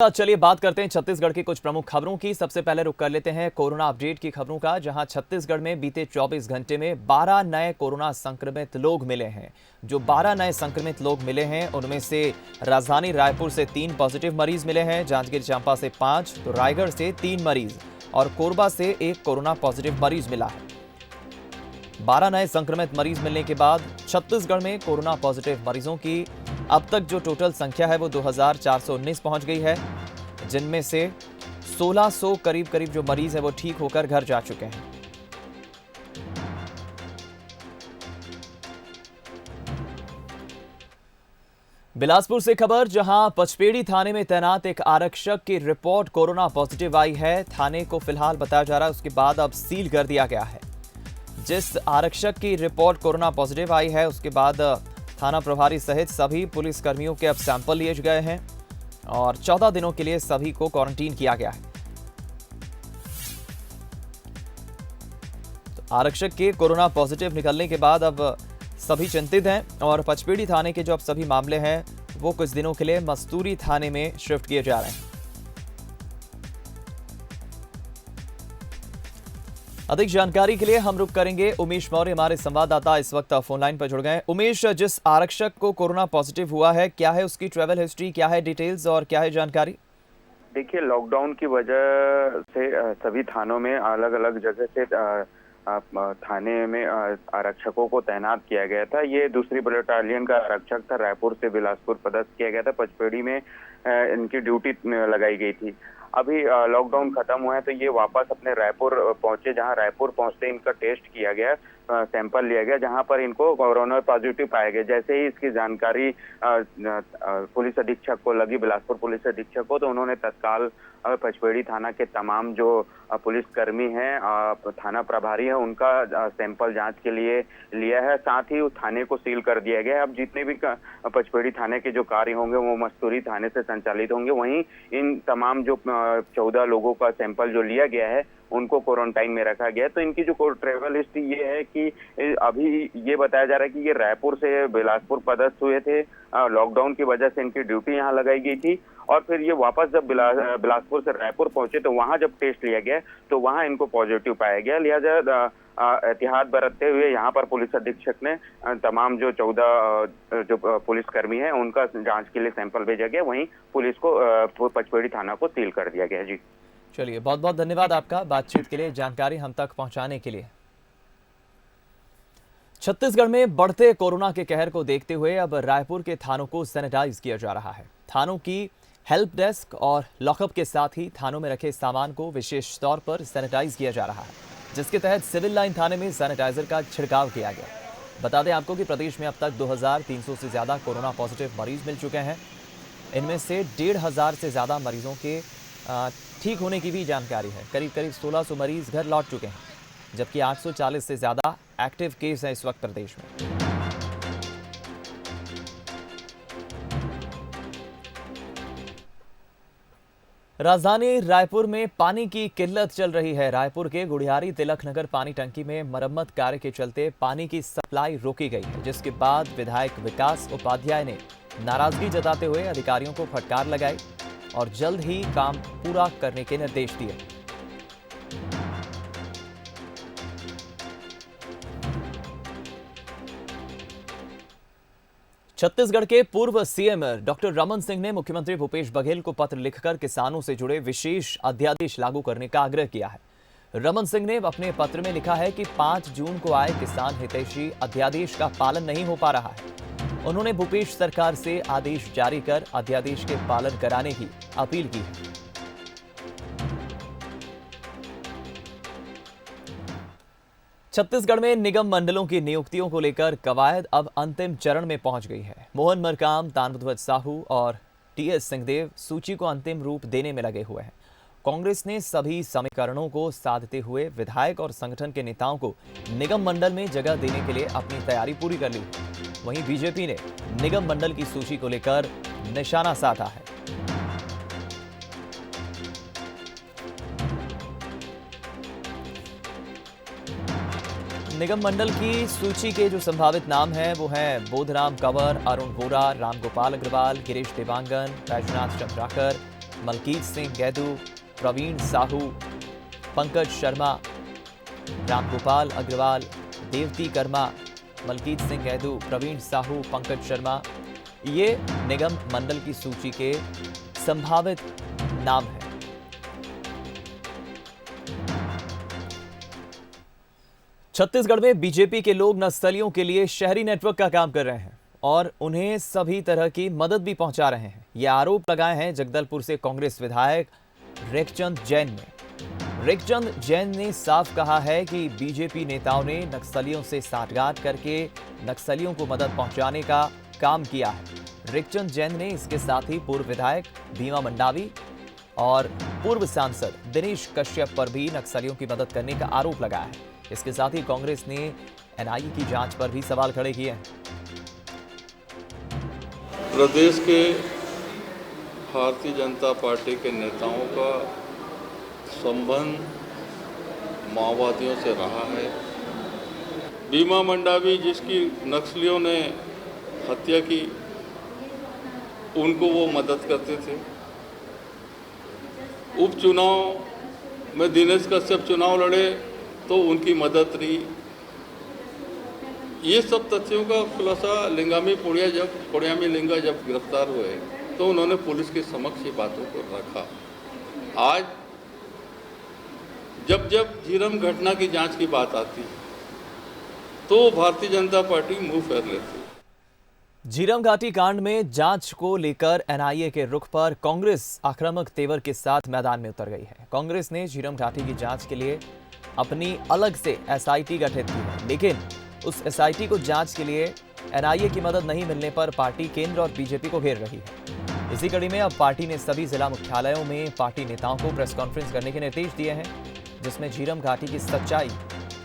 चलिए बात करते हैं छत्तीसगढ़ की कुछ प्रमुख खबरों की। सबसे पहले रुक कर लेते हैं कोरोना अपडेट की खबरों का, जहां छत्तीसगढ़ में बीते 24 घंटे में 12 नए कोरोना संक्रमित लोग मिले हैं। जो 12 नए संक्रमित लोग मिले हैं उनमें से राजधानी रायपुर से 3 पॉजिटिव मरीज मिले हैं, जांजगीर चांपा से 5, तो रायगढ़ से 3 मरीज और कोरबा से 1 कोरोना पॉजिटिव मरीज मिला है। 12 नए संक्रमित मरीज मिलने के बाद छत्तीसगढ़ में कोरोना पॉजिटिव मरीजों की अब तक जो टोटल संख्या है वो 2419 पहुंच गई है, जिनमें से 1600 करीब जो मरीज है वो ठीक होकर घर जा चुके हैं। बिलासपुर से खबर, जहां पचपेड़ी थाने में तैनात एक आरक्षक की रिपोर्ट कोरोना पॉजिटिव आई है। थाने को फिलहाल बताया जा रहा है उसके बाद अब सील कर दिया गया है। जिस आरक्षक की रिपोर्ट कोरोना पॉजिटिव आई है उसके बाद थाना प्रभारी सहित सभी पुलिस कर्मियों के अब सैंपल लिए गए हैं और 14 दिनों के लिए सभी को क्वारंटीन किया गया है। तो आरक्षक के कोरोना पॉजिटिव निकलने के बाद अब सभी चिंतित हैं और पचपेड़ी थाने के जो अब सभी मामले हैं वो कुछ दिनों के लिए मस्तूरी थाने में शिफ्ट किए जा रहे हैं। अधिक जानकारी के लिए हम रुक करेंगे। उमेश मौर्य हमारे संवाददाता इस वक्त फोन लाइन पर जुड़ गए हैं। उमेश, जिस आरक्षक को कोरोना पॉजिटिव हुआ है, क्या है उसकी ट्रैवल हिस्ट्री, क्या है डिटेल्स और क्या है जानकारी? देखिए, लॉकडाउन की वजह से सभी थानों में अलग अलग जगह से थाने में आरक्षकों को तैनात किया गया था। ये दूसरी बटालियन का आरक्षक था, रायपुर से बिलासपुर पदस्थ किया गया था। पचपेड़ी में इनकी ड्यूटी लगाई गई थी। अभी लॉकडाउन खत्म हुआ है तो ये वापस अपने रायपुर पहुंचे, जहां रायपुर पहुंचते इनका टेस्ट किया गया, सैंपल लिया गया, जहां पर इनको कोरोना पॉजिटिव पाया गया। जैसे ही इसकी जानकारी पुलिस अधीक्षक को लगी, बिलासपुर पुलिस अधीक्षक को, तो उन्होंने तत्काल पचपेड़ी थाना के तमाम जो पुलिस कर्मी हैं, थाना प्रभारी है, उनका सैंपल जांच के लिए लिया है। साथ ही उस थाने को सील कर दिया गया है। अब जितने भी पचपेड़ी थाने के जो कार्य होंगे वो मस्तूरी थाने से संचालित होंगे। वहीं इन तमाम जो 14 लोगों का सैंपल जो लिया गया है उनको क्वारंटाइन में रखा गया है। तो इनकी जो ट्रेवल हिस्ट्री ये है कि अभी ये बताया जा रहा है कि ये रायपुर से बिलासपुर पदस्थ हुए थे। लॉकडाउन की वजह से इनकी ड्यूटी यहाँ लगाई गई थी और फिर ये वापस जब बिलासपुर से रायपुर पहुंचे तो वहां जब टेस्ट लिया गया तो वहां इनको पॉजिटिव पाया गया। लिहाजा एहतियात बरतते हुए यहाँ पर पुलिस अधीक्षक ने तमाम जो 14 जो पुलिसकर्मी हैं उनका जांच के लिए सैंपल भेजा गया। वहीं पुलिस को पचपेड़ी थाना को सील कर दिया गया। जी चलिए, बहुत बहुत धन्यवाद आपका बातचीत के लिए, जानकारी हम तक पहुंचाने के लिए। छत्तीसगढ़ में बढ़ते कोरोना के कहर को देखते हुए अब रायपुर के थानों को सैनिटाइज किया जा रहा है। थानों की हेल्प डेस्क और लॉकअप के साथ ही थानों में रखे सामान को विशेष तौर पर सैनिटाइज किया जा रहा है, जिसके तहत सिविल लाइन थाने में सैनिटाइजर का छिड़काव किया गया। बता दें आपको कि प्रदेश में अब तक 2300 से ज्यादा कोरोना पॉजिटिव मरीज मिल चुके हैं। इनमें से 1500 से ज्यादा मरीजों के ठीक होने की भी जानकारी है। करीब 1600 मरीज घर लौट चुके हैं, जबकि 840 से ज्यादा एक्टिव केस हैं इस वक्त प्रदेश में। राजधानी रायपुर में पानी की किल्लत चल रही है। रायपुर के गुड़ियारी तिलक नगर पानी टंकी में मरम्मत कार्य के चलते पानी की सप्लाई रोकी गई है, जिसके बाद विधायक विकास उपाध्याय ने नाराजगी जताते हुए अधिकारियों को फटकार लगाई और जल्द ही काम पूरा करने के निर्देश दिए। छत्तीसगढ़ के पूर्व सीएम डॉक्टर रमन सिंह ने मुख्यमंत्री भूपेश बघेल को पत्र लिखकर किसानों से जुड़े विशेष अध्यादेश लागू करने का आग्रह किया है। रमन सिंह ने अपने पत्र में लिखा है कि 5 जून को आए किसान हितैषी अध्यादेश का पालन नहीं हो पा रहा है। उन्होंने भूपेश सरकार से आदेश जारी कर अध्यादेश के पालन कराने की अपील की है। छत्तीसगढ़ में निगम मंडलों की नियुक्तियों को लेकर कवायद अब अंतिम चरण में पहुंच गई है। मोहन मरकाम, ताम्रध्वज साहू और टीएस सिंहदेव सूची को अंतिम रूप देने में लगे हुए हैं। कांग्रेस ने सभी समीकरणों को साधते हुए विधायक और संगठन के नेताओं को निगम मंडल में जगह देने के लिए अपनी तैयारी पूरी कर ली। वहीं बीजेपी ने निगम मंडल की सूची को लेकर निशाना साधा है। निगम मंडल की सूची के जो संभावित नाम हैं वो हैं बोधराम कंवर, अरुण वोरा, रामगोपाल अग्रवाल, गिरीश देवांगन, बैजनाथ चंद्राकर, मलकीत सिंह गैदू, प्रवीण साहू, पंकज शर्मा, रामगोपाल अग्रवाल, देवती कर्मा, मलकीत सिंह गैदू, प्रवीण साहू, पंकज शर्मा, ये निगम मंडल की सूची के संभावित नाम हैं। छत्तीसगढ़ में बीजेपी के लोग नक्सलियों के लिए शहरी नेटवर्क का काम कर रहे हैं और उन्हें सभी तरह की मदद भी पहुंचा रहे हैं। ये आरोप लगाए हैं जगदलपुर से कांग्रेस विधायक रेखचंद जैन ने। रेखचंद जैन ने साफ कहा है कि बीजेपी नेताओं ने नक्सलियों से साठगांठ करके नक्सलियों को मदद पहुंचाने का काम किया है। रेखचंद जैन ने इसके साथ ही पूर्व विधायक भीमा मंडावी और पूर्व सांसद दिनेश कश्यप पर भी नक्सलियों की मदद करने का आरोप लगाया है। इसके साथ ही कांग्रेस ने एनआईए की जांच पर भी सवाल खड़े किए हैं। प्रदेश के भारतीय जनता पार्टी के नेताओं का संबंध माओवादियों से रहा है। भीमा मंडावी जिसकी नक्सलियों ने हत्या की, उनको वो मदद करते थे। उपचुनाव में दिनेश कश्यप चुनाव लड़े तो उनकी मदद रही। ये सब तथ्यों का खुलासा लिंगामी पुड़ियामी लिंगा जब गिरफ्तार हुए तो उन्होंने पुलिस के समक्ष ये बातों को रखा। आज जब झीरम घटना की जांच की बात आती तो भारतीय जनता पार्टी मुंह फेर लेती। झीरम घाटी कांड में जांच को लेकर एनआईए के रुख पर कांग्रेस आक्रामक तेवर के साथ मैदान में उतर गई है। कांग्रेस ने झीरम घाटी की जांच के लिए अपनी अलग से एसआईटी गठित की है, लेकिन उस एसआईटी को जांच के लिए एनआईए की मदद नहीं मिलने पर पार्टी केंद्र और बीजेपी को घेर रही है। इसी कड़ी में अब पार्टी ने सभी जिला मुख्यालयों में पार्टी नेताओं को प्रेस कॉन्फ्रेंस करने के निर्देश दिए हैं, जिसमें झीरम घाटी की सच्चाई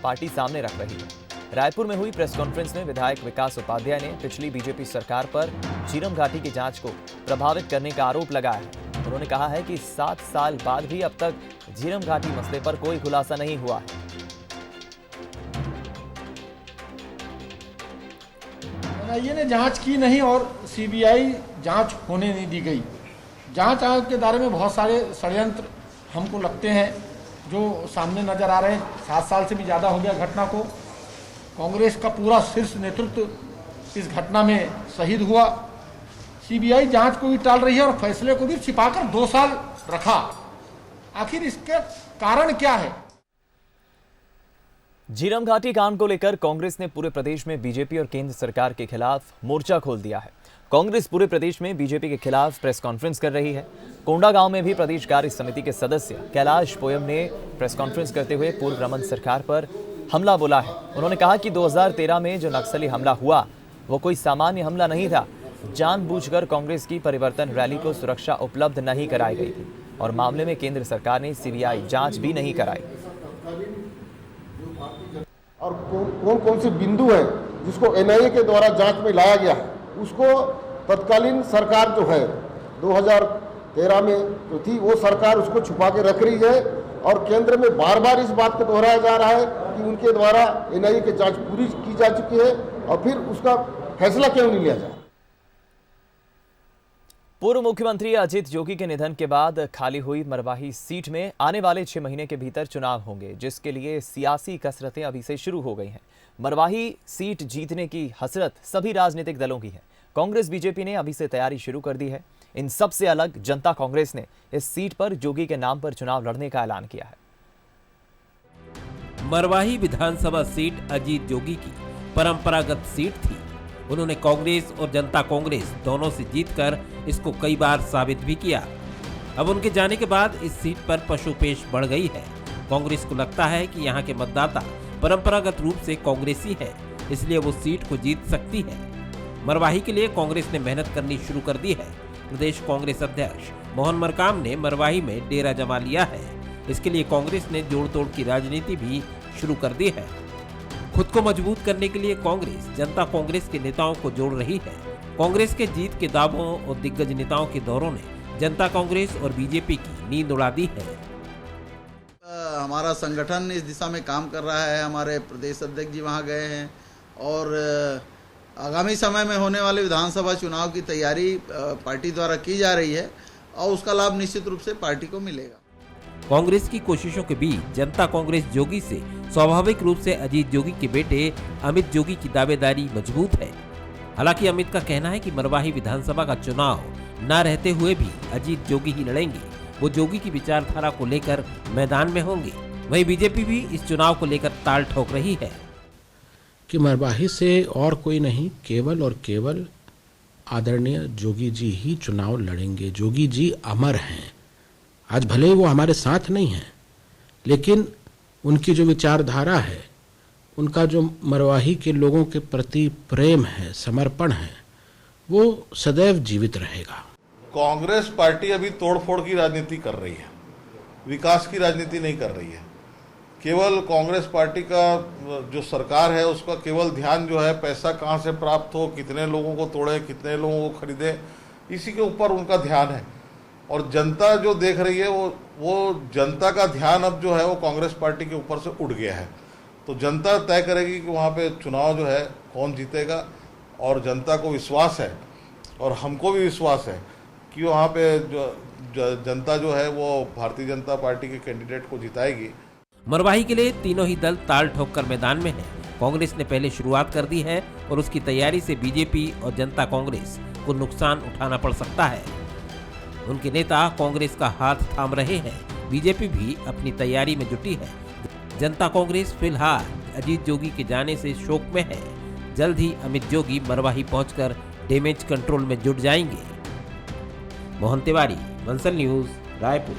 पार्टी सामने रख रही है। रायपुर में हुई प्रेस कॉन्फ्रेंस में विधायक विकास उपाध्याय ने पिछली बीजेपी सरकार पर झीरम घाटी की जांच को प्रभावित करने का आरोप लगाया है। उन्होंने कहा है कि 7 साल बाद भी अब तक झीरम घाटी मसले पर कोई खुलासा नहीं हुआ है। एनआईए ने जांच की नहीं और सीबीआई जांच होने नहीं दी गई। जांच आयोग के दायरे में बहुत सारे षड्यंत्र हमको लगते हैं जो सामने नजर आ रहे हैं। 7 साल से भी ज़्यादा हो गया घटना को। कांग्रेस का पूरा शीर्ष नेतृत्व इस घटना में शहीद हुआ। सीबीआई जांच को भी टाल रही है और फैसले को भी छिपाकर 2 साल रखा। आखिर इसके कारण क्या है? झीरम घाटी कांड को लेकर कांग्रेस ने पूरे प्रदेश में बीजेपी और केंद्र सरकार के खिलाफ मोर्चा खोल दिया है। कांग्रेस पूरे प्रदेश में बीजेपी के खिलाफ प्रेस कॉन्फ्रेंस कर रही है। कोंडागांव में भी प्रदेश कार्य समिति के सदस्य कैलाश पोयम ने प्रेस कॉन्फ्रेंस करते हुए पूर्व रमन सरकार पर हमला बोला है। उन्होंने कहा कि 2013 में जो नक्सली हमला हुआ वो कोई सामान्य हमला नहीं था। जानबूझकर कांग्रेस की परिवर्तन रैली को सुरक्षा उपलब्ध नहीं कराई गई थी और मामले में केंद्र सरकार ने सीबीआई जांच भी नहीं कराई। और कौन कौन से बिंदु है जिसको एनआईए के द्वारा जांच में लाया गया है, उसको तत्कालीन सरकार जो है 2013 में जो थी वो सरकार उसको छुपा के रख रही है और केंद्र में बार बार इस बात को दोहराया जा रहा है कि उनके द्वारा एनआईए की जांच पूरी की जा चुकी है और फिर उसका फैसला क्यों नहीं लिया जाए। पूर्व मुख्यमंत्री अजित जोगी के निधन के बाद खाली हुई मरवाही सीट में आने वाले 6 महीने के भीतर चुनाव होंगे, जिसके लिए सियासी कसरतें अभी से शुरू हो गई हैं। मरवाही सीट जीतने की हसरत सभी राजनीतिक दलों की है। कांग्रेस बीजेपी ने अभी से तैयारी शुरू कर दी है। इन सबसे अलग जनता कांग्रेस ने इस सीट पर जोगी के नाम पर चुनाव लड़ने का ऐलान किया है। मरवाही विधानसभा सीट अजीत जोगी की परंपरागत सीट थी। उन्होंने कांग्रेस और जनता कांग्रेस दोनों से जीतकर इसको कई बार साबित भी किया। अब उनके जाने के बाद इस सीट पर पशुपेश बढ़ गई है। कांग्रेस को लगता है कि यहाँ के मतदाता परंपरागत रूप से कांग्रेसी है, इसलिए वो सीट को जीत सकती है। मरवाही के लिए कांग्रेस ने मेहनत करनी शुरू कर दी है। प्रदेश कांग्रेस अध्यक्ष मोहन मरकाम ने मरवाही में डेरा जमा लिया है। इसके लिए कांग्रेस ने जोड़ तोड़ की राजनीति भी शुरू कर दी है। खुद को मजबूत करने के लिए कांग्रेस जनता कांग्रेस के नेताओं को जोड़ रही है। कांग्रेस के जीत के दावों और दिग्गज नेताओं के दौरों ने जनता कांग्रेस और बीजेपी की नींद उड़ा दी है। हमारा संगठन इस दिशा में काम कर रहा है। हमारे प्रदेश अध्यक्ष जी वहां गए हैं और आगामी समय में होने वाले विधानसभा चुनाव की तैयारी पार्टी द्वारा की जा रही है और उसका लाभ निश्चित रूप से पार्टी को मिलेगा। कांग्रेस की कोशिशों के बीच जनता कांग्रेस जोगी से स्वाभाविक रूप से अजीत जोगी के बेटे अमित जोगी की दावेदारी मजबूत है। हालांकि अमित का कहना है कि मरवाही विधानसभा का चुनाव न रहते हुए भी अजीत जोगी ही लड़ेंगे। वो जोगी की विचारधारा को लेकर मैदान में होंगे। वहीं बीजेपी भी इस चुनाव को लेकर ताल ठोक रही है कि मरवाही से और कोई नहीं, केवल और केवल आदरणीय जोगी जी ही चुनाव लड़ेंगे। जोगी जी अमर हैं। आज भले ही वो हमारे साथ नहीं हैं, लेकिन उनकी जो विचारधारा है, उनका जो मरवाही के लोगों के प्रति प्रेम है, समर्पण है, वो सदैव जीवित रहेगा। कांग्रेस पार्टी अभी तोड़फोड़ की राजनीति कर रही है, विकास की राजनीति नहीं कर रही है। केवल कांग्रेस पार्टी का जो सरकार है उसका केवल ध्यान जो है पैसा कहां से प्राप्त हो, कितने लोगों को तोड़े, कितने लोगों को खरीदे, इसी के ऊपर उनका ध्यान है। और जनता जो देख रही है वो जनता का ध्यान अब जो है वो कांग्रेस पार्टी के ऊपर से उठ गया है। तो जनता तय करेगी कि वहाँ पे चुनाव जो है कौन जीतेगा। और जनता को विश्वास है और हमको भी विश्वास है कि वहाँ पे जो जनता जो है वो भारतीय जनता पार्टी के कैंडिडेट को जिताएगी। मरवाही के लिए तीनों ही दल ताल ठोक कर मैदान में है। कांग्रेस ने पहले शुरुआत कर दी है और उसकी तैयारी से बीजेपी और जनता कांग्रेस को नुकसान उठाना पड़ सकता है। उनके नेता कांग्रेस का हाथ थाम रहे हैं। बीजेपी भी अपनी तैयारी में जुटी है। जनता कांग्रेस फिलहाल अजीत जोगी के जाने से शोक में है। जल्द ही अमित जोगी मरवाही पहुंचकर डैमेज कंट्रोल में जुट जाएंगे। मोहन तिवारी, बंसल न्यूज, रायपुर।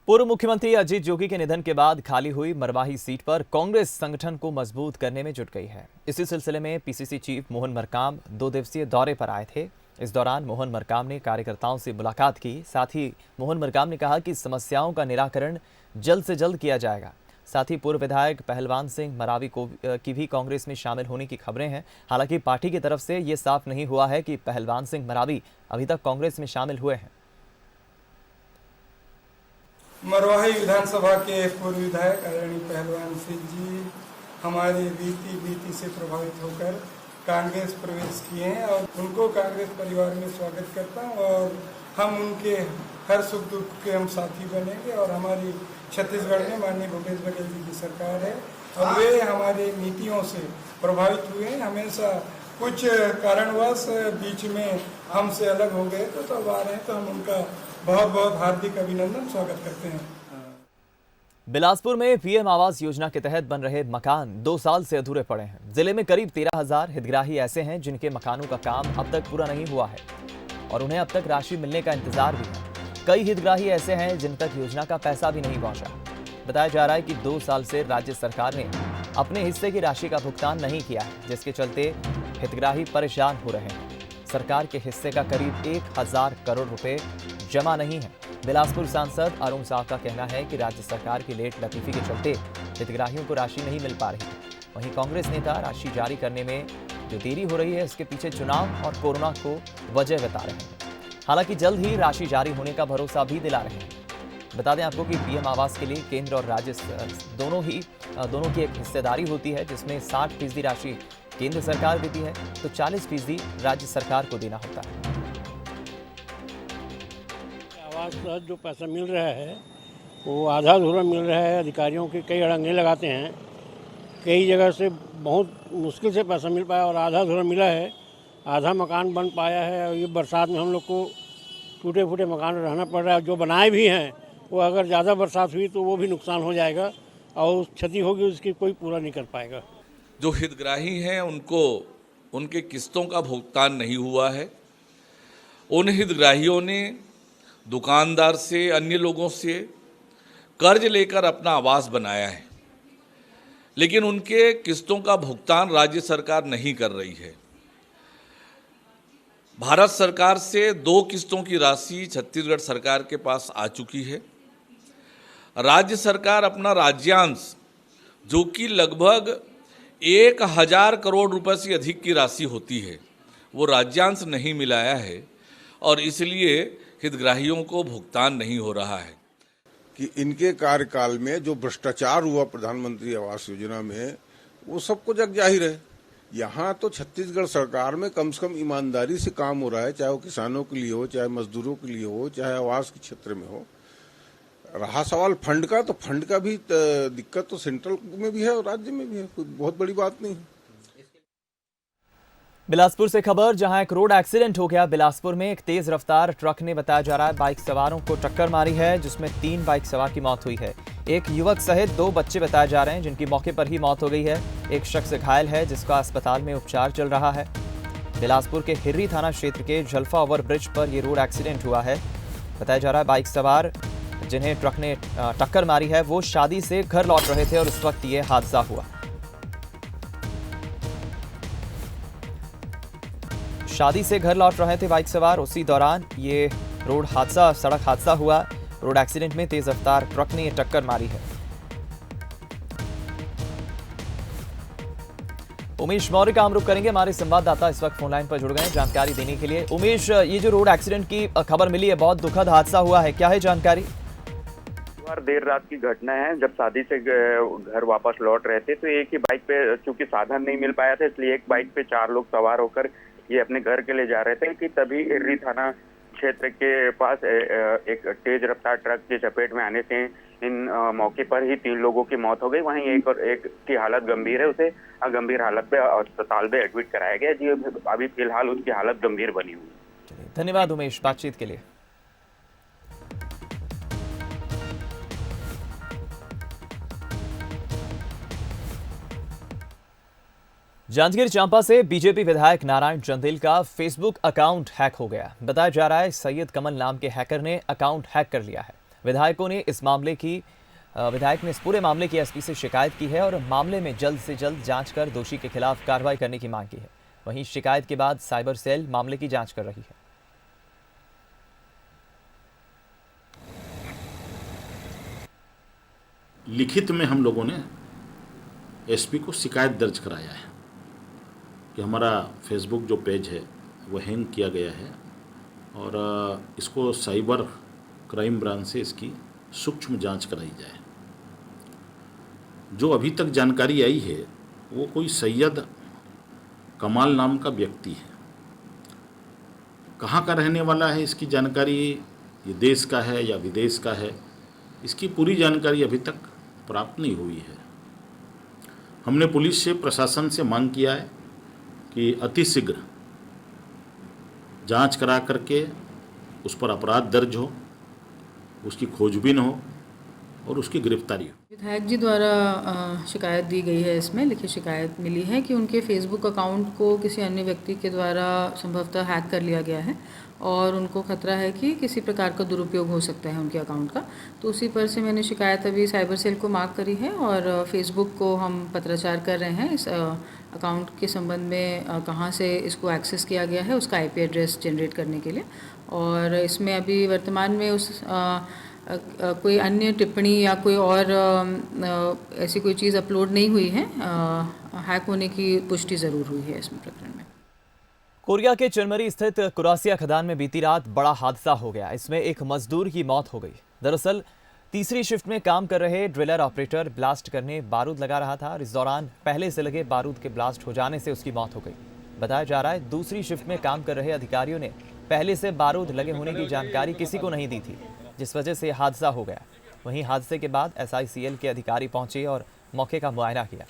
पूर्व मुख्यमंत्री अजीत जोगी के निधन के बाद खाली हुई मरवाही सीट पर कांग्रेस संगठन को मजबूत करने में जुट गई है। इसी सिलसिले में पीसीसी चीफ मोहन मरकाम 2 दिवसीय दौरे पर आए थे। इस दौरान मोहन मरकाम ने कार्यकर्ताओं से मुलाकात की। साथ ही मोहन मरकाम ने कहा कि समस्याओं का निराकरण जल्द से जल्द किया जाएगा। साथ ही पूर्व विधायक पहलवान सिंह मरावी की भी कांग्रेस में शामिल होने की खबरें हैं। हालांकि पार्टी की तरफ से ये साफ नहीं हुआ है कि पहलवान सिंह मरावी अभी तक कांग्रेस में शामिल हुए हैं। मरवाही विधानसभा के पूर्व विधायक आदरणीय पहलवान सिंह जी हमारी रीति से प्रभावित होकर कांग्रेस प्रवेश किए हैं और उनको कांग्रेस परिवार में स्वागत करता हूं और हम उनके हर सुख दुख के हम साथी बनेंगे। और हमारी छत्तीसगढ़ में माननीय भूपेश बघेल जी की सरकार है और वे हमारी नीतियों से प्रभावित हुए हैं। हमेशा कुछ कारणवश बीच में हमसे अलग हो गए तो अब आ रहे हैं, तो हम उनका बहुत बहुत हार्दिक अभिनंदन स्वागत करते हैं। बिलासपुर में पीएम आवास योजना के तहत बन रहे मकान 2 साल से अधूरे पड़े हैं। जिले में करीब 13,000 हितग्राही ऐसे हैं जिनके मकानों का काम अब तक पूरा नहीं हुआ है और उन्हें अब तक राशि मिलने का इंतजार भी है। कई हितग्राही ऐसे हैं जिन तक योजना का पैसा भी नहीं पहुंचा। बताया जा रहा है कि 2 साल से राज्य सरकार ने अपने हिस्से की राशि का भुगतान नहीं किया है, जिसके चलते हितग्राही परेशान हो रहे हैं। सरकार के हिस्से का करीब 1,000 करोड़ रुपए जमा नहीं है। बिलासपुर सांसद अरुण साव का कहना है कि राज्य सरकार की लेट लतीफी के चलते हितग्राहियों को राशि नहीं मिल पा रही। वहीं कांग्रेस नेता राशि जारी करने में जो देरी हो रही है इसके पीछे चुनाव और कोरोना को वजह बता रहे हैं। हालांकि जल्द ही राशि जारी होने का भरोसा भी दिला रहे हैं। बता दें आपको कि पीएम आवास के लिए केंद्र और राज्य दोनों की एक हिस्सेदारी होती है, जिसमें 60% राशि केंद्र सरकार देती है तो 40% राज्य सरकार को देना होता है। आवास जो पैसा मिल रहा है वो आधा अधूरा मिल रहा है। अधिकारियों के कई अड़ंगे लगाते हैं, कई जगह से बहुत मुश्किल से पैसा मिल पाया और आधा अधूरा मिला है। आधा मकान बन पाया है और ये बरसात में हम लोग को टूटे फूटे मकान रहना पड़ रहा है। जो बनाए भी हैं वो अगर ज़्यादा बरसात हुई तो वो भी नुकसान हो जाएगा और क्षति होगी उसकी कोई पूरा नहीं कर पाएगा। जो हितग्राही हैं उनको उनके किस्तों का भुगतान नहीं हुआ है। उन हितग्राहियों ने दुकानदार से, अन्य लोगों से कर्ज लेकर अपना आवास बनाया है, लेकिन उनके किस्तों का भुगतान राज्य सरकार नहीं कर रही है। भारत सरकार से 2 किस्तों की राशि छत्तीसगढ़ सरकार के पास आ चुकी है। राज्य सरकार अपना राज्यांश, जो कि लगभग 1,000 करोड़ रुपए से अधिक की राशि होती है, वो राज्यांश नहीं मिलाया है और इसलिए हितग्राहियों को भुगतान नहीं हो रहा है। कि इनके कार्यकाल में जो भ्रष्टाचार हुआ प्रधानमंत्री आवास योजना में, वो सबको जग जाहिर है। यहाँ तो छत्तीसगढ़ सरकार में कम से कम ईमानदारी से काम हो रहा है, चाहे वो किसानों के लिए हो, चाहे मजदूरों के लिए हो, चाहे आवास के क्षेत्र में हो। रहा सवाल फंड का, तो फंड का भी दिक्कत तो सेंट्रल में भी है और राज्य में भी है, कोई बहुत बड़ी बात नहीं है। बिलासपुर से खबर, जहां एक रोड एक्सीडेंट हो गया। बिलासपुर में एक तेज रफ्तार ट्रक ने, बताया जा रहा है, बाइक सवारों को टक्कर मारी है, जिसमें 3 बाइक सवार की मौत हुई है। एक युवक सहित 2 बच्चे बताए जा रहे हैं, जिनकी मौके पर ही मौत हो गई है। एक शख्स घायल है, जिसका अस्पताल में उपचार चल रहा है। बिलासपुर के हिर्री थाना क्षेत्र के झलफा ओवर ब्रिज पर यह रोड एक्सीडेंट हुआ है। बताया जा रहा है बाइक सवार जिन्हें ट्रक ने टक्कर मारी है, वो शादी से घर लौट रहे थे और उस वक्त ये हादसा हुआ। शादी से घर लौट रहे थे बाइक सवार, उसी दौरान ये सड़क हादसा हुआ। रोड एक्सीडेंट में तेज रफ्तार ट्रक ने ये टक्कर मारी है। उमेश मौर्य का हम रुख करेंगे, हमारे संवाददाता इस वक्त फोनलाइन पर जुड़ गए हैं जानकारी देने के लिए। उमेश, ये जो रोड एक्सीडेंट की खबर मिली है, बहुत दुखद हादसा हुआ है, क्या है जानकारी? देर रात की घटना है, जब शादी से घर वापस लौट रहे थे तो एक ही बाइक पे, चूंकि साधन नहीं मिल पाया था, इसलिए एक बाइक पे 4 लोग सवार होकर ये अपने घर के लिए जा रहे थे कि तभी हिर्री थाना क्षेत्र के पास एक तेज रफ्तार ट्रक की चपेट में आने से इन मौके पर ही 3 लोगों की मौत हो गई। वहीं एक की हालत गंभीर है, उसे गंभीर हालत में अस्पताल में एडमिट कराया गया जी। अभी फिलहाल उसकी हालत गंभीर बनी हुई है। धन्यवाद उमेश बातचीत के लिए। जांजगीर चांपा से बीजेपी विधायक नारायण चंदेल का फेसबुक अकाउंट हैक हो गया। बताया जा रहा है सैयद कमल नाम के हैकर ने अकाउंट हैक कर लिया है। विधायक ने इस पूरे मामले की एसपी से शिकायत की है और मामले में जल्द से जल्द जांच कर दोषी के खिलाफ कार्रवाई करने की मांग की है। वहीं शिकायत के बाद साइबर सेल मामले की जांच कर रही है। लिखित में हम लोगों ने एसपी को शिकायत दर्ज कराया है कि हमारा फेसबुक जो पेज है वो हैंग किया गया है और इसको साइबर क्राइम ब्रांच से इसकी सूक्ष्म जांच कराई जाए। जो अभी तक जानकारी आई है वो कोई सैयद कमाल नाम का व्यक्ति है। कहाँ का रहने वाला है इसकी जानकारी, ये देश का है या विदेश का है, इसकी पूरी जानकारी अभी तक प्राप्त नहीं हुई है। हमने पुलिस से, प्रशासन से मांग किया है कि अतिशीघ्र जांच करा करके उस पर अपराध दर्ज हो, उसकी खोजबीन हो और उसकी गिरफ्तारी हो। विधायक जी द्वारा शिकायत दी गई है, इसमें लिखित शिकायत मिली है कि उनके फेसबुक अकाउंट को किसी अन्य व्यक्ति के द्वारा संभवतः हैक कर लिया गया है और उनको खतरा है कि किसी प्रकार का दुरुपयोग हो सकता है उनके अकाउंट का। तो उसी पर से मैंने शिकायत अभी साइबर सेल को मार्क करी है और फेसबुक को हम पत्राचार कर रहे हैं इस अकाउंट के संबंध में, कहाँ से इसको एक्सेस किया गया है उसका IP एड्रेस जनरेट करने के लिए। और इसमें अभी वर्तमान में उस कोई अन्य टिप्पणी या कोई और ऐसी कोई चीज़ अपलोड नहीं हुई है। हैक होने की पुष्टि ज़रूर हुई है इसमें प्रकरण में। कोरिया के चनमरी स्थित कुरासिया खदान में बीती रात बड़ा हादसा हो गया। इसमें एक मजदूर की मौत हो गई। दरअसल तीसरी शिफ्ट में काम कर रहे ड्रिलर ऑपरेटर ब्लास्ट करने बारूद लगा रहा था और इस दौरान पहले से लगे बारूद के ब्लास्ट हो जाने से उसकी मौत हो गई। बताया जा रहा है दूसरी शिफ्ट में काम कर रहे अधिकारियों ने पहले से बारूद लगे होने की जानकारी किसी को नहीं दी थी, जिस वजह से हादसा हो गया। वहीं हादसे के बाद SICL के अधिकारी पहुंचे और मौके का मुआयना किया।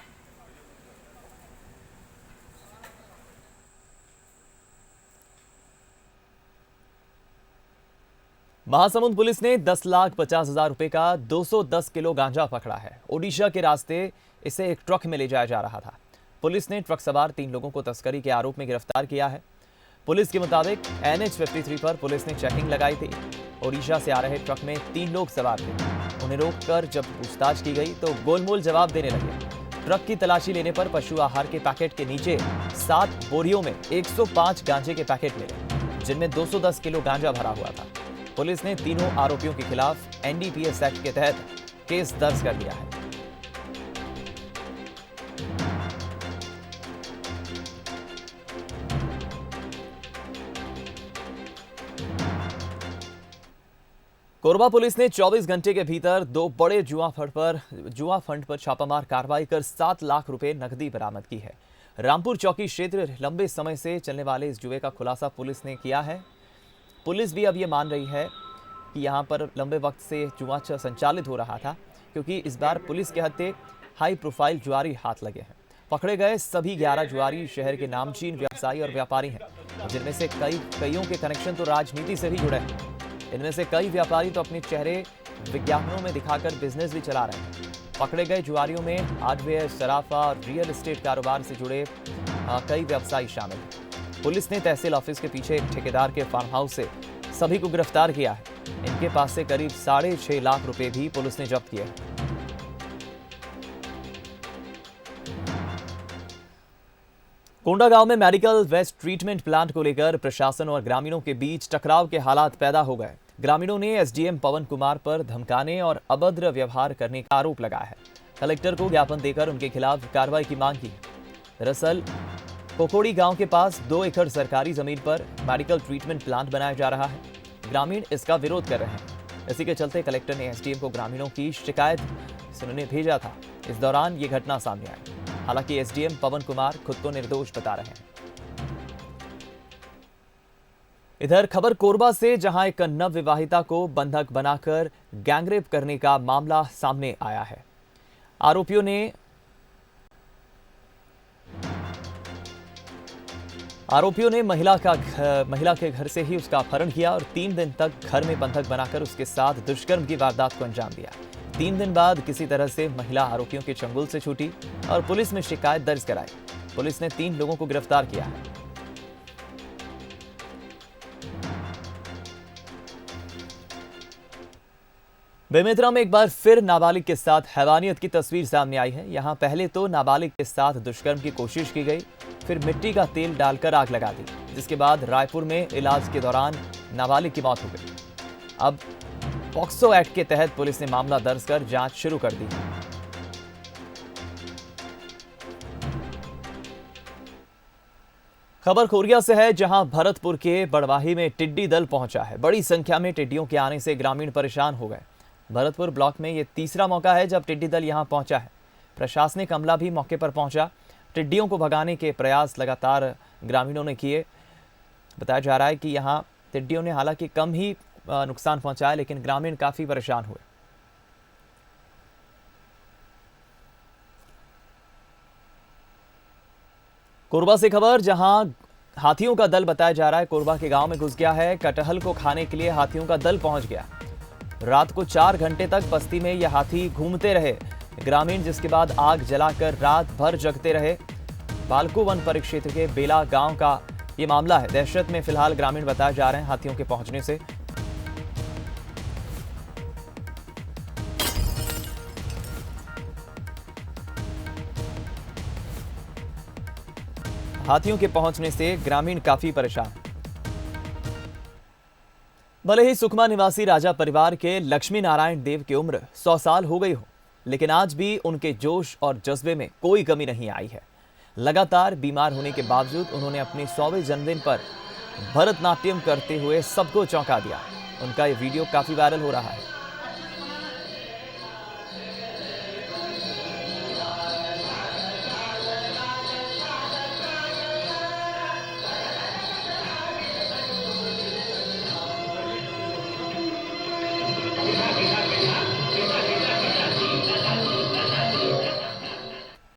महासमुंद पुलिस ने 10,50,000 रुपए का 210 किलो गांजा पकड़ा है। ओडिशा के रास्ते इसे एक ट्रक में ले जाया जा रहा था। पुलिस ने ट्रक सवार 3 लोगों को तस्करी के आरोप में गिरफ्तार किया है। पुलिस के मुताबिक NH 53 पर पुलिस ने चेकिंग लगाई थी। ओडिशा से आ रहे ट्रक में 3 लोग सवार थे। उन्हें रोककर जब पूछताछ की गई तो गोलमोल जवाब देने लगे। ट्रक की तलाशी लेने पर पशु आहार के पैकेट के नीचे 7 बोरियों में 105 गांजे के पैकेट मिले, जिनमें 210 किलो गांजा भरा हुआ था। पुलिस ने तीनों आरोपियों के खिलाफ NDPS एक्ट के तहत केस दर्ज कर दिया है। कोरबा पुलिस ने 24 घंटे के भीतर 2 बड़े जुआ फंड पर छापामार कार्रवाई कर 7 लाख रुपए नकदी बरामद की है। रामपुर चौकी क्षेत्र लंबे समय से चलने वाले इस जुए का खुलासा पुलिस ने किया है। पुलिस भी अब ये मान रही है कि यहाँ पर लंबे वक्त से जुआ संचालित हो रहा था, क्योंकि इस बार पुलिस के हत्थे हाई प्रोफाइल जुआरी हाथ लगे हैं। पकड़े गए सभी 11 जुआरी शहर के नामचीन व्यवसायी और व्यापारी हैं, जिनमें से कईयों के कनेक्शन तो राजनीति से भी जुड़े हैं। इनमें से कई व्यापारी तो अपने चेहरे विज्ञापनों में दिखाकर बिजनेस भी चला रहे हैं। पकड़े गए जुआरियों में हार्डवेयर, सराफा और रियल एस्टेट कारोबार से जुड़े कई व्यवसायी शामिल हैं। पुलिस ने तहसील ऑफिस के पीछे एक ठेकेदार के फार्म हाउस से सभी को गिरफ्तार किया है। इनके पास से करीब 6.5 लाख रुपए भी पुलिस ने जब्त किए हैं। कोंडागांव में मेडिकल वेस्ट ट्रीटमेंट प्लांट को लेकर प्रशासन और ग्रामीणों के बीच टकराव के हालात पैदा हो गए। ग्रामीणों ने एसडीएम पवन कुमार पर धमकाने और अभद्र व्यवहार करने का आरोप लगाया है। कलेक्टर को ज्ञापन देकर उनके खिलाफ कार्रवाई की मांग की है। दरअसल कोकोड़ी गांव के पास 2 एकड़ सरकारी जमीन पर मेडिकल ट्रीटमेंट प्लांट बनाया जा रहा है। ग्रामीण इसका विरोध कर रहे हैं। इसी के चलते कलेक्टर ने एसडीएम को ग्रामीणों की शिकायत सुनने भेजा था। इस दौरान ये घटना सामने आई। हालांकि एसडीएम पवन कुमार खुद को निर्दोष बता रहे हैं। इधर खबर कोरबा से, जहां एक नवविवाहिता को बंधक बनाकर गैंगरेप करने का मामला सामने आया है। आरोपियों ने महिला के घर से ही उसका अपहरण किया और 3 दिन तक घर में बंधक बनाकर उसके साथ दुष्कर्म की वारदात को अंजाम दिया। 3 दिन बाद किसी तरह से महिला आरोपियों के चंगुल से छूटी और पुलिस में शिकायत दर्ज कराई। पुलिस ने 3 लोगों को गिरफ्तार किया है। बेमेतरा में एक बार फिर नाबालिग के साथ हैवानियत की तस्वीर सामने आई है। यहां पहले तो नाबालिग के साथ दुष्कर्म की कोशिश की गई, फिर मिट्टी का तेल डालकर आग लगा दी, जिसके बाद रायपुर में इलाज के दौरान नाबालिग की मौत हो गई। अब पॉक्सो एक्ट के तहत पुलिस ने मामला दर्ज कर जांच शुरू कर दी। खबर कोरिया से है, जहां भरतपुर के बड़वाही में टिड्डी दल पहुंचा है। बड़ी संख्या में टिड्डियों के आने से ग्रामीण परेशान हो गए। भरतपुर ब्लॉक में यह तीसरा मौका है जब टिड्डी दल यहां पहुंचा है। प्रशासनिक अमला भी मौके पर पहुंचा। टिड्डियों को भगाने के प्रयास लगातार ग्रामीणों ने किए। बताया जा रहा है कि यहां टिड्डियों ने हालांकि कम ही नुकसान पहुंचाया, लेकिन ग्रामीण काफी परेशान हुए। कोरबा से खबर, जहां हाथियों का दल बताया जा रहा है कोरबा के गांव में घुस गया है। कटहल को खाने के लिए हाथियों का दल पहुंच गया। रात को 4 घंटे तक बस्ती में यह हाथी घूमते रहे ग्रामीण, जिसके बाद आग जलाकर रात भर जगते रहे। बालको वन परिक्षेत्र के बेला गांव का ये मामला है। दहशत में फिलहाल ग्रामीण बताए जा रहे हैं हाथियों के पहुंचने से। हाथियों के पहुंचने से ग्रामीण काफी परेशान। भले ही सुकमा निवासी राजा परिवार के लक्ष्मी नारायण देव की उम्र 100 साल हो गई हो, लेकिन आज भी उनके जोश और जज्बे में कोई कमी नहीं आई है। लगातार बीमार होने के बावजूद उन्होंने अपने 100वें जन्मदिन पर भरतनाट्यम करते हुए सबको चौंका दिया। उनका ये वीडियो काफी वायरल हो रहा है।